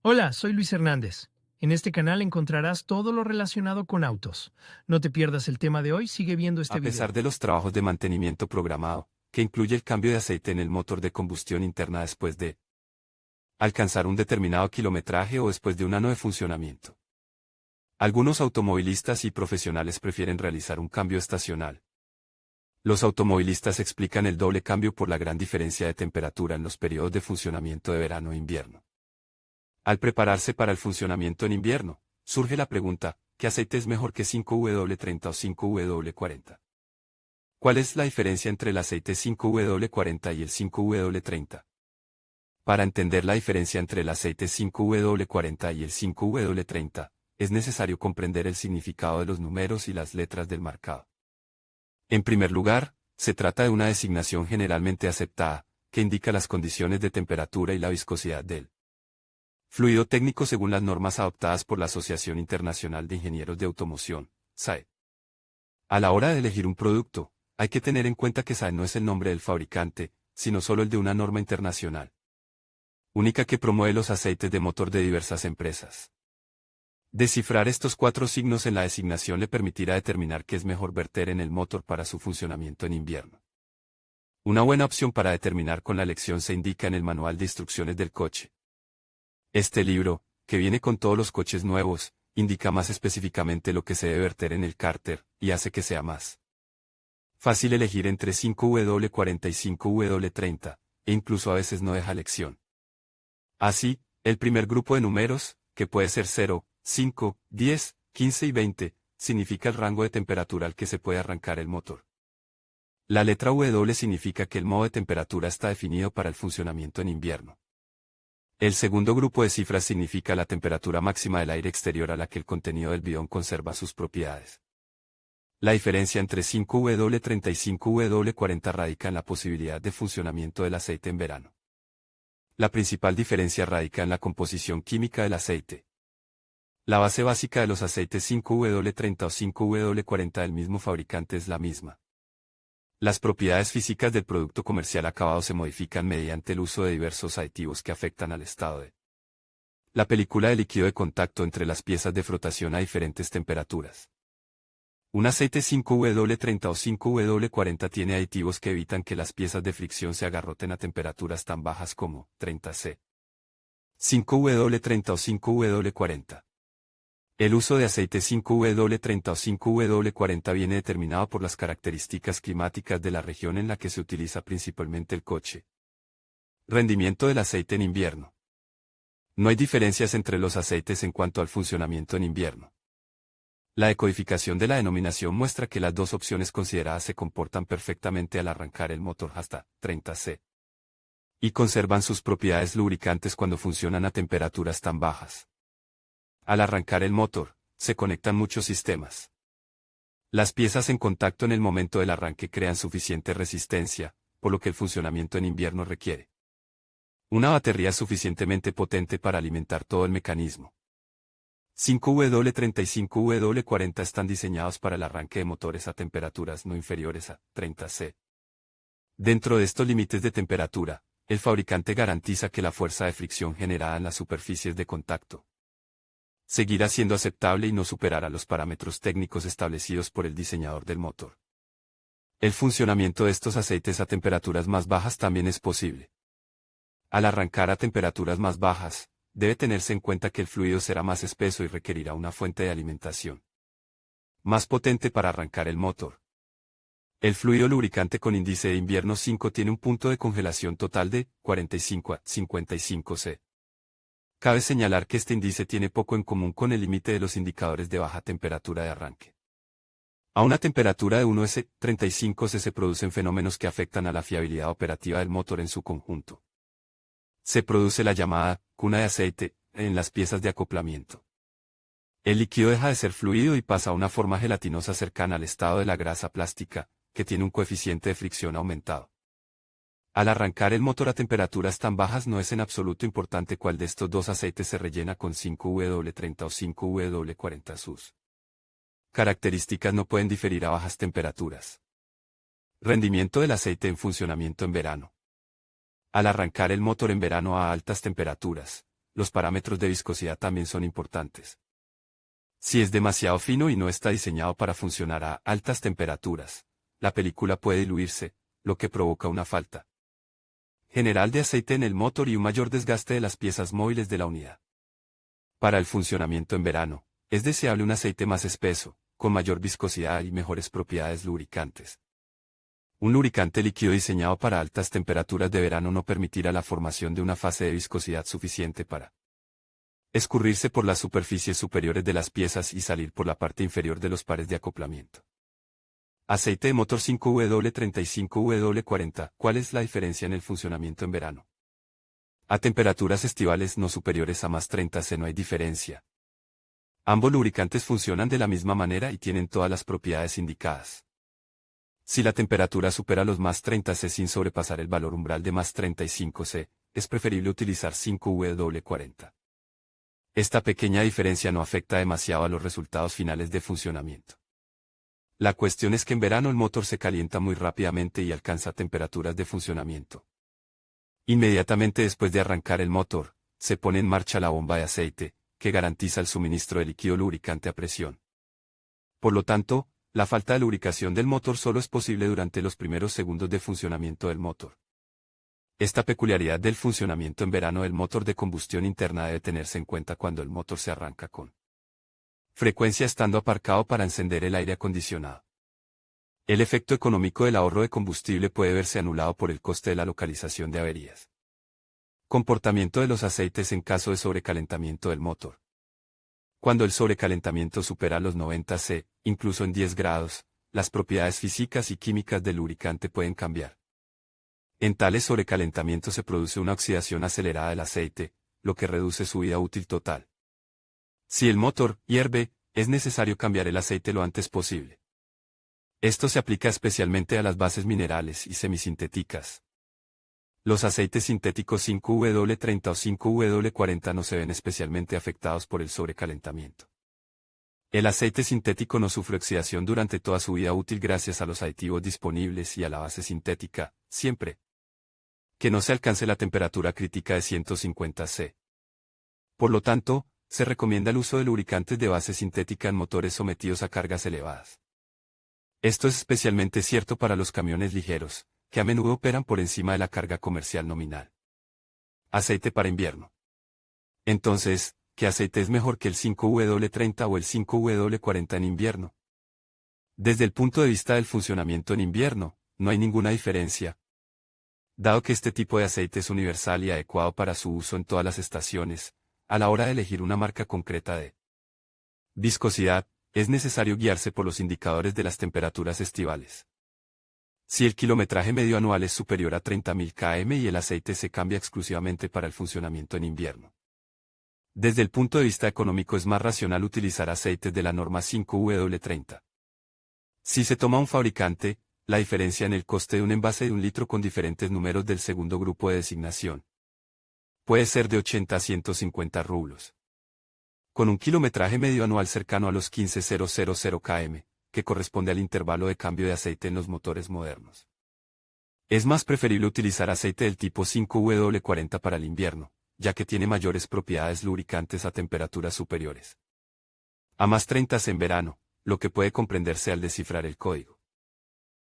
Hola, soy Luis Hernández. En este canal encontrarás todo lo relacionado con autos. No te pierdas el tema de hoy, sigue viendo este A pesar video. de los trabajos de mantenimiento programado, que incluye el cambio de aceite en el motor de combustión interna después de alcanzar un determinado kilometraje o después de un año de funcionamiento. Algunos automovilistas y profesionales prefieren realizar un cambio estacional. Los automovilistas explican el doble cambio por la gran diferencia de temperatura en los periodos de funcionamiento de verano e invierno. Al prepararse para el funcionamiento en invierno, surge la pregunta, ¿qué aceite es mejor que 5W30 o 5W40? ¿Cuál es la diferencia entre el aceite 5W40 y el 5W30? Para entender la diferencia entre el aceite 5W40 y el 5W30, es necesario comprender el significado de los números y las letras del marcado. En primer lugar, se trata de una designación generalmente aceptada, que indica las condiciones de temperatura y la viscosidad del fluido técnico según las normas adoptadas por la Asociación Internacional de Ingenieros de Automoción, SAE. A la hora de elegir un producto, hay que tener en cuenta que SAE no es el nombre del fabricante, sino solo el de una norma internacional única que promueve los aceites de motor de diversas empresas. Descifrar estos 4 signos en la designación le permitirá determinar qué es mejor verter en el motor para su funcionamiento en invierno. Una buena opción para determinar con la elección se indica en el manual de instrucciones del coche. Este libro, que viene con todos los coches nuevos, indica más específicamente lo que se debe verter en el cárter, y hace que sea más fácil elegir entre 5W40 y 5W30, e incluso a veces no deja elección. Así, el primer grupo de números, que puede ser 0, 5, 10, 15 y 20, significa el rango de temperatura al que se puede arrancar el motor. La letra W significa que el modo de temperatura está definido para el funcionamiento en invierno. El segundo grupo de cifras significa la temperatura máxima del aire exterior a la que el contenido del bidón conserva sus propiedades. La diferencia entre 5W30 y 5W40 radica en la posibilidad de funcionamiento del aceite en verano. La principal diferencia radica en la composición química del aceite. La base básica de los aceites 5W30 o 5W40 del mismo fabricante es la misma. Las propiedades físicas del producto comercial acabado se modifican mediante el uso de diversos aditivos que afectan al estado de la película de líquido de contacto entre las piezas de frotación a diferentes temperaturas. Un aceite 5W30 o 5W40 tiene aditivos que evitan que las piezas de fricción se agarroten a temperaturas tan bajas como 30°C. 5W30 o 5W40. El uso de aceite 5W30 o 5W40 viene determinado por las características climáticas de la región en la que se utiliza principalmente el coche. Rendimiento del aceite en invierno. No hay diferencias entre los aceites en cuanto al funcionamiento en invierno. La decodificación de la denominación muestra que las dos opciones consideradas se comportan perfectamente al arrancar el motor hasta 30°C. Y conservan sus propiedades lubricantes cuando funcionan a temperaturas tan bajas. Al arrancar el motor, se conectan muchos sistemas. Las piezas en contacto en el momento del arranque crean suficiente resistencia, por lo que el funcionamiento en invierno requiere una batería suficientemente potente para alimentar todo el mecanismo. 5W30 y 5W40 están diseñados para el arranque de motores a temperaturas no inferiores a 30°C. Dentro de estos límites de temperatura, el fabricante garantiza que la fuerza de fricción generada en las superficies de contacto seguirá siendo aceptable y no superará los parámetros técnicos establecidos por el diseñador del motor. El funcionamiento de estos aceites a temperaturas más bajas también es posible. Al arrancar a temperaturas más bajas, debe tenerse en cuenta que el fluido será más espeso y requerirá una fuente de alimentación más potente para arrancar el motor. El fluido lubricante con índice de invierno 5 tiene un punto de congelación total de 45 a 55°C. Cabe señalar que este índice tiene poco en común con el límite de los indicadores de baja temperatura de arranque. A una temperatura de 1°C, 35°C se producen fenómenos que afectan a la fiabilidad operativa del motor en su conjunto. Se produce la llamada cuna de aceite en las piezas de acoplamiento. El líquido deja de ser fluido y pasa a una forma gelatinosa cercana al estado de la grasa plástica, que tiene un coeficiente de fricción aumentado. Al arrancar el motor a temperaturas tan bajas no es en absoluto importante cuál de estos dos aceites se rellena con 5W30 o 5W40. Sus características no pueden diferir a bajas temperaturas. Rendimiento del aceite en funcionamiento en verano. Al arrancar el motor en verano a altas temperaturas, los parámetros de viscosidad también son importantes. Si es demasiado fino y no está diseñado para funcionar a altas temperaturas, la película puede diluirse, lo que provoca una falta general de aceite en el motor y un mayor desgaste de las piezas móviles de la unidad. Para el funcionamiento en verano, es deseable un aceite más espeso, con mayor viscosidad y mejores propiedades lubricantes. Un lubricante líquido diseñado para altas temperaturas de verano no permitirá la formación de una fase de viscosidad suficiente para escurrirse por las superficies superiores de las piezas y salir por la parte inferior de los pares de acoplamiento. Aceite de motor 5W35W40. ¿Cuál es la diferencia en el funcionamiento en verano? A temperaturas estivales no superiores a más 30 C no hay diferencia. Ambos lubricantes funcionan de la misma manera y tienen todas las propiedades indicadas. Si la temperatura supera los más 30 C sin sobrepasar el valor umbral de más 35 C, es preferible utilizar 5W40. Esta pequeña diferencia no afecta demasiado a los resultados finales de funcionamiento. La cuestión es que en verano el motor se calienta muy rápidamente y alcanza temperaturas de funcionamiento. Inmediatamente después de arrancar el motor, se pone en marcha la bomba de aceite, que garantiza el suministro de líquido lubricante a presión. Por lo tanto, la falta de lubricación del motor solo es posible durante los primeros segundos de funcionamiento del motor. Esta peculiaridad del funcionamiento en verano del motor de combustión interna debe tenerse en cuenta cuando el motor se arranca con frecuencia estando aparcado para encender el aire acondicionado. El efecto económico del ahorro de combustible puede verse anulado por el coste de la localización de averías. Comportamiento de los aceites en caso de sobrecalentamiento del motor. Cuando el sobrecalentamiento supera los 90 C, incluso en 10 grados, las propiedades físicas y químicas del lubricante pueden cambiar. En tales sobrecalentamientos se produce una oxidación acelerada del aceite, lo que reduce su vida útil total. Si el motor hierve, es necesario cambiar el aceite lo antes posible. Esto se aplica especialmente a las bases minerales y semisintéticas. Los aceites sintéticos 5W30 o 5W40 no se ven especialmente afectados por el sobrecalentamiento. El aceite sintético no sufre oxidación durante toda su vida útil gracias a los aditivos disponibles y a la base sintética, siempre que no se alcance la temperatura crítica de 150 C. Por lo tanto, se recomienda el uso de lubricantes de base sintética en motores sometidos a cargas elevadas. Esto es especialmente cierto para los camiones ligeros, que a menudo operan por encima de la carga comercial nominal. Aceite para invierno. Entonces, ¿qué aceite es mejor que el 5W30 o el 5W40 en invierno? Desde el punto de vista del funcionamiento en invierno, no hay ninguna diferencia. Dado que este tipo de aceite es universal y adecuado para su uso en todas las estaciones, a la hora de elegir una marca concreta de viscosidad, es necesario guiarse por los indicadores de las temperaturas estivales. Si el kilometraje medio anual es superior a 30.000 km y el aceite se cambia exclusivamente para el funcionamiento en invierno. Desde el punto de vista económico es más racional utilizar aceites de la norma 5W30. Si se toma un fabricante, la diferencia en el coste de un envase de 1 litro con diferentes números del segundo grupo de designación puede ser de 80 a 150 rublos. Con un kilometraje medio anual cercano a los 15.000 km, que corresponde al intervalo de cambio de aceite en los motores modernos. Es más preferible utilizar aceite del tipo 5W40 para el invierno, ya que tiene mayores propiedades lubricantes a temperaturas superiores a más 30 C en verano, lo que puede comprenderse al descifrar el código.